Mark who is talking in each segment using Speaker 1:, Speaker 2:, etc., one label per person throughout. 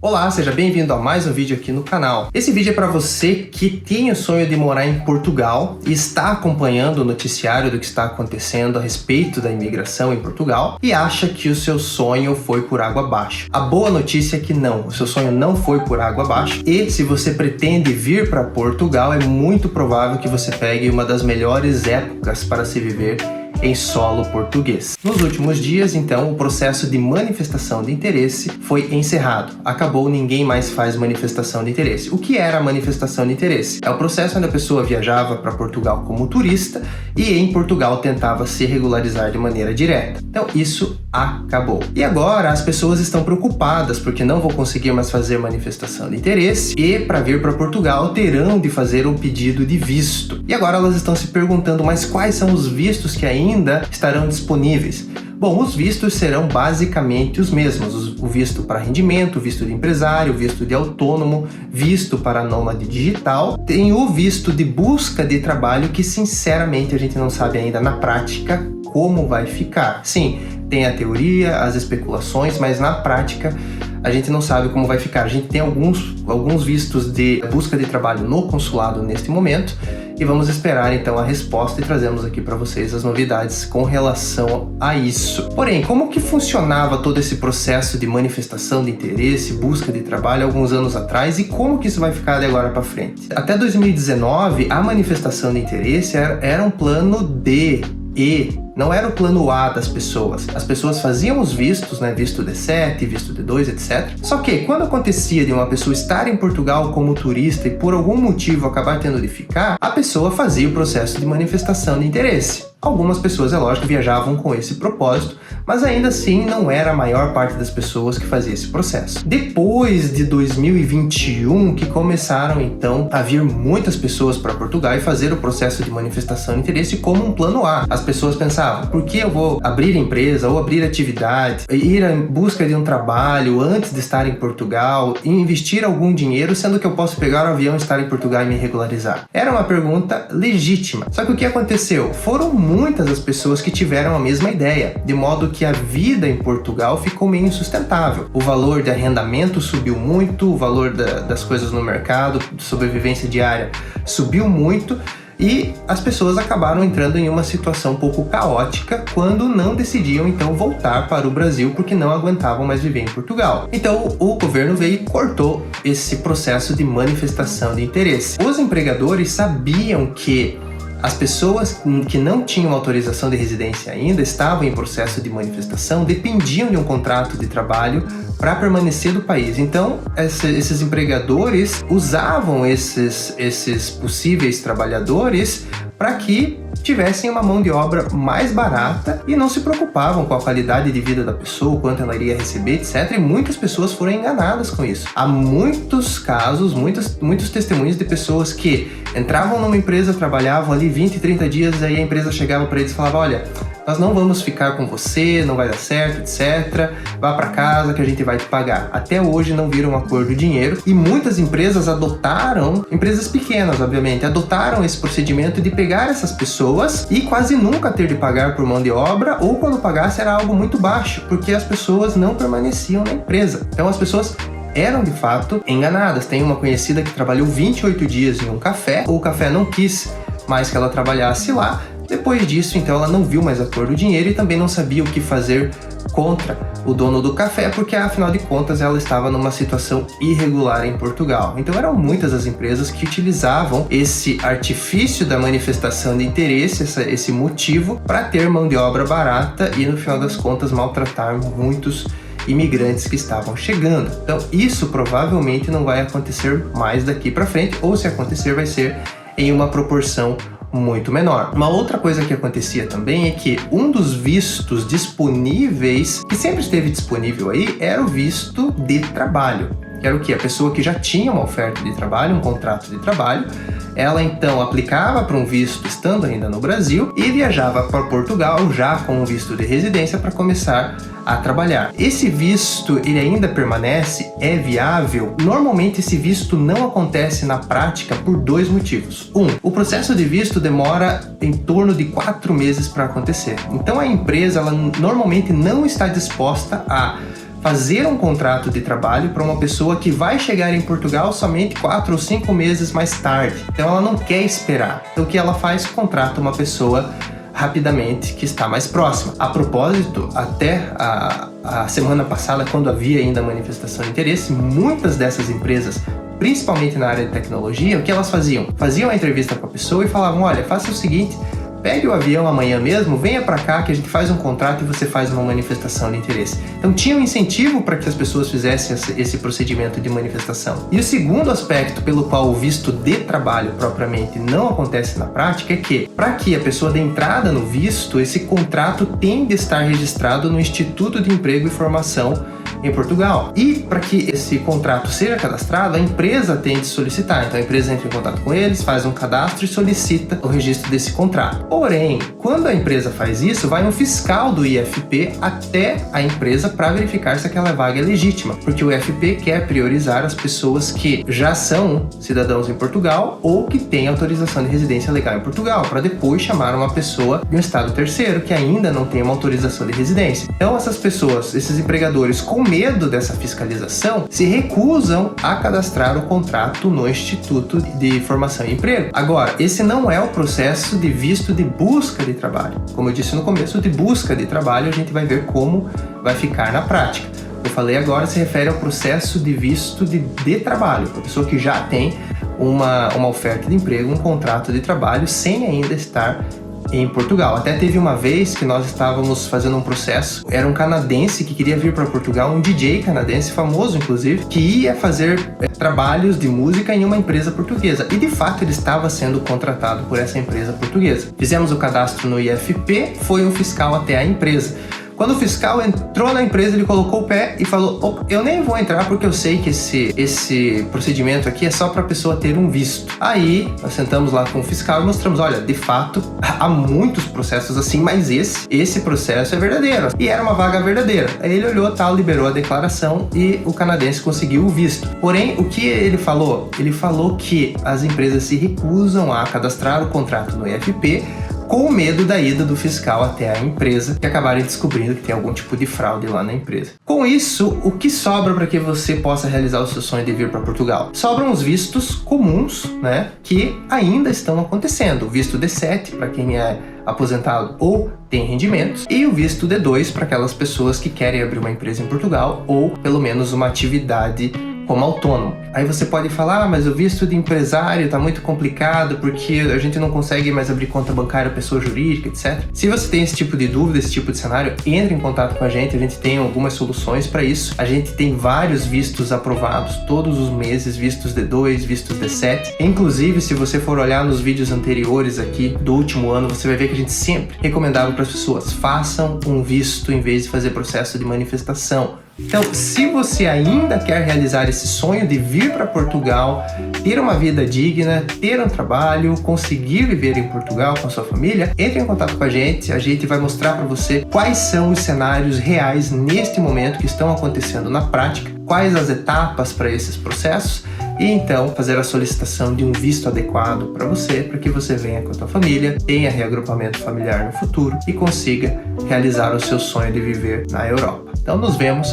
Speaker 1: Olá, seja bem-vindo a mais um vídeo aqui no canal. Esse vídeo é para você que tem o sonho de morar em Portugal e está acompanhando o noticiário do que está acontecendo a respeito da imigração em Portugal e acha que o seu sonho foi por água abaixo. A boa notícia é que não, o seu sonho não foi por água abaixo e se você pretende vir para Portugal, é muito provável que você pegue uma das melhores épocas para se viver em solo português. Nos últimos dias, então, o processo de manifestação de interesse foi encerrado. Acabou, ninguém mais faz manifestação de interesse. O que era a manifestação de interesse? É o processo onde a pessoa viajava para Portugal como turista e em Portugal tentava se regularizar de maneira direta. Então, isso acabou. E agora as pessoas estão preocupadas porque não vão conseguir mais fazer manifestação de interesse e para vir para Portugal terão de fazer um pedido de visto. E agora elas estão se perguntando, mas quais são os vistos que ainda estarão disponíveis? Bom, os vistos serão basicamente os mesmos. O visto para rendimento, o visto de empresário, o visto de autônomo, visto para nômade digital. Tem o visto de busca de trabalho que, sinceramente, a gente não sabe ainda na prática como vai ficar. Sim, tem a teoria, as especulações, mas na prática a gente não sabe como vai ficar. A gente tem alguns vistos de busca de trabalho no consulado neste momento e vamos esperar então a resposta e trazemos aqui para vocês as novidades com relação a isso. Porém, como que funcionava todo esse processo de manifestação de interesse, busca de trabalho alguns anos atrás e como que isso vai ficar de agora para frente? Até 2019, a manifestação de interesse era um plano D e não era o plano A das pessoas. As pessoas faziam os vistos, né? Visto D7, visto D2, etc. Só que quando acontecia de uma pessoa estar em Portugal como turista e por algum motivo acabar tendo de ficar, a pessoa fazia o processo de manifestação de interesse. Algumas pessoas, é lógico, viajavam com esse propósito, mas ainda assim não era a maior parte das pessoas que fazia esse processo. Depois de 2021, que começaram então a vir muitas pessoas para Portugal e fazer o processo de manifestação de interesse como um plano A. As pessoas pensavam, por que eu vou abrir empresa ou abrir atividade, ir em busca de um trabalho antes de estar em Portugal e investir algum dinheiro, sendo que eu posso pegar o avião, estar em Portugal e me regularizar? Era uma pergunta legítima. Só que o que aconteceu? Foram muitas as pessoas que tiveram a mesma ideia, de modo que a vida em Portugal ficou meio insustentável. O valor de arrendamento subiu muito, o valor das coisas no mercado, de sobrevivência diária, subiu muito e as pessoas acabaram entrando em uma situação um pouco caótica quando não decidiam então voltar para o Brasil porque não aguentavam mais viver em Portugal. Então o governo veio e cortou esse processo de manifestação de interesse. Os empregadores sabiam que as pessoas que não tinham autorização de residência ainda estavam em processo de manifestação, dependiam de um contrato de trabalho para permanecer do país. Então, esses empregadores usavam esses possíveis trabalhadores para que tivessem uma mão de obra mais barata e não se preocupavam com a qualidade de vida da pessoa, quanto ela iria receber, etc. E muitas pessoas foram enganadas com isso. Há muitos casos, muitos testemunhos de pessoas que entravam numa empresa, trabalhavam ali 20, 30 dias, aí a empresa chegava para eles e falava, olha, nós não vamos ficar com você, não vai dar certo, etc. Vá para casa que a gente vai te pagar. Até hoje não viram um acordo de dinheiro e muitas empresas adotaram, empresas pequenas obviamente, adotaram esse procedimento de pegar essas pessoas e quase nunca ter de pagar por mão de obra ou quando pagasse era algo muito baixo, porque as pessoas não permaneciam na empresa. Então as pessoas eram de fato enganadas. Tem uma conhecida que trabalhou 28 dias em um café, o café não quis mais que ela trabalhasse lá. Depois disso, então, ela não viu mais a cor do dinheiro e também não sabia o que fazer contra o dono do café, porque afinal de contas ela estava numa situação irregular em Portugal. Então eram muitas as empresas que utilizavam esse artifício da manifestação de interesse, esse motivo, para ter mão de obra barata e no final das contas maltratar muitos imigrantes que estavam chegando. Então isso provavelmente não vai acontecer mais daqui para frente, ou se acontecer vai ser em uma proporção muito menor. Uma outra coisa que acontecia também é que um dos vistos disponíveis, que sempre esteve disponível aí, era o visto de trabalho. Que era o quê? A pessoa que já tinha uma oferta de trabalho, um contrato de trabalho, ela então aplicava para um visto estando ainda no Brasil e viajava para Portugal já com um visto de residência para começar a trabalhar. Esse visto, ele ainda permanece? É viável? Normalmente esse visto não acontece na prática por dois motivos. O processo de visto demora em torno de 4 meses para acontecer. Então a empresa, ela normalmente não está disposta a fazer um contrato de trabalho para uma pessoa que vai chegar em Portugal somente 4 ou 5 meses mais tarde. Então ela não quer esperar. Então o que ela faz? Contrata uma pessoa rapidamente que está mais próxima. A propósito, até a semana passada, quando havia ainda manifestação de interesse, muitas dessas empresas, principalmente na área de tecnologia, o que elas faziam? Faziam a entrevista com a pessoa e falavam: olha, faça o seguinte, pegue o avião amanhã mesmo, venha para cá que a gente faz um contrato e você faz uma manifestação de interesse. Então tinha um incentivo para que as pessoas fizessem esse procedimento de manifestação. E o segundo aspecto pelo qual o visto de trabalho propriamente não acontece na prática é que, para que a pessoa dê entrada no visto, esse contrato tem de estar registrado no Instituto de Emprego e Formação em Portugal. E para que esse contrato seja cadastrado, a empresa tem de solicitar. Então a empresa entra em contato com eles, faz um cadastro e solicita o registro desse contrato. Porém, quando a empresa faz isso, vai um fiscal do IFP até a empresa para verificar se aquela vaga é legítima, porque o IFP quer priorizar as pessoas que já são cidadãos em Portugal ou que têm autorização de residência legal em Portugal, para depois chamar uma pessoa de um estado terceiro que ainda não tem uma autorização de residência. Então essas pessoas, esses empregadores, com medo dessa fiscalização, se recusam a cadastrar o contrato no Instituto de Formação e Emprego. Agora, esse não é o processo de visto de busca de trabalho. Como eu disse no começo, de busca de trabalho a gente vai ver como vai ficar na prática. Eu falei agora se refere ao processo de visto de trabalho, para a pessoa que já tem uma oferta de emprego, um contrato de trabalho, sem ainda estar em Portugal. Até teve uma vez que nós estávamos fazendo um processo, era um canadense que queria vir para Portugal, um DJ canadense, famoso inclusive, que ia fazer trabalhos de música em uma empresa portuguesa. E de fato ele estava sendo contratado por essa empresa portuguesa. Fizemos o cadastro no IFP, foi um fiscal até a empresa. Quando o fiscal entrou na empresa, ele colocou o pé e falou: eu nem vou entrar porque eu sei que esse procedimento aqui é só para a pessoa ter um visto. Aí, nós sentamos lá com o fiscal e mostramos: olha, de fato, há muitos processos assim, mas esse processo é verdadeiro. E era uma vaga verdadeira. Aí ele olhou, tal, liberou a declaração e o canadense conseguiu o visto. Porém, o que ele falou? Ele falou que as empresas se recusam a cadastrar o contrato no IFP com medo da ida do fiscal até a empresa e acabarem descobrindo que tem algum tipo de fraude lá na empresa. Com isso, o que sobra para que você possa realizar o seu sonho de vir para Portugal? Sobram os vistos comuns, né, que ainda estão acontecendo. O visto D7 para quem é aposentado ou tem rendimentos, e o visto D2 para aquelas pessoas que querem abrir uma empresa em Portugal ou pelo menos uma atividade como autônomo. Aí você pode falar: mas o visto de empresário tá muito complicado porque a gente não consegue mais abrir conta bancária, pessoa jurídica, etc. Se você tem esse tipo de dúvida, esse tipo de cenário, entre em contato com a gente tem algumas soluções para isso. A gente tem vários vistos aprovados todos os meses, vistos D2, vistos D7. Inclusive, se você for olhar nos vídeos anteriores aqui do último ano, você vai ver que a gente sempre recomendava para as pessoas: façam um visto em vez de fazer processo de manifestação. Então, se você ainda quer realizar esse sonho de vir para Portugal, ter uma vida digna, ter um trabalho, conseguir viver em Portugal com a sua família, entre em contato com a gente vai mostrar para você quais são os cenários reais neste momento que estão acontecendo na prática, quais as etapas para esses processos, e então fazer a solicitação de um visto adequado para você, para que você venha com a sua família, tenha reagrupamento familiar no futuro e consiga realizar o seu sonho de viver na Europa. Então nos vemos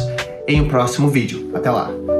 Speaker 1: em um próximo vídeo. Até lá!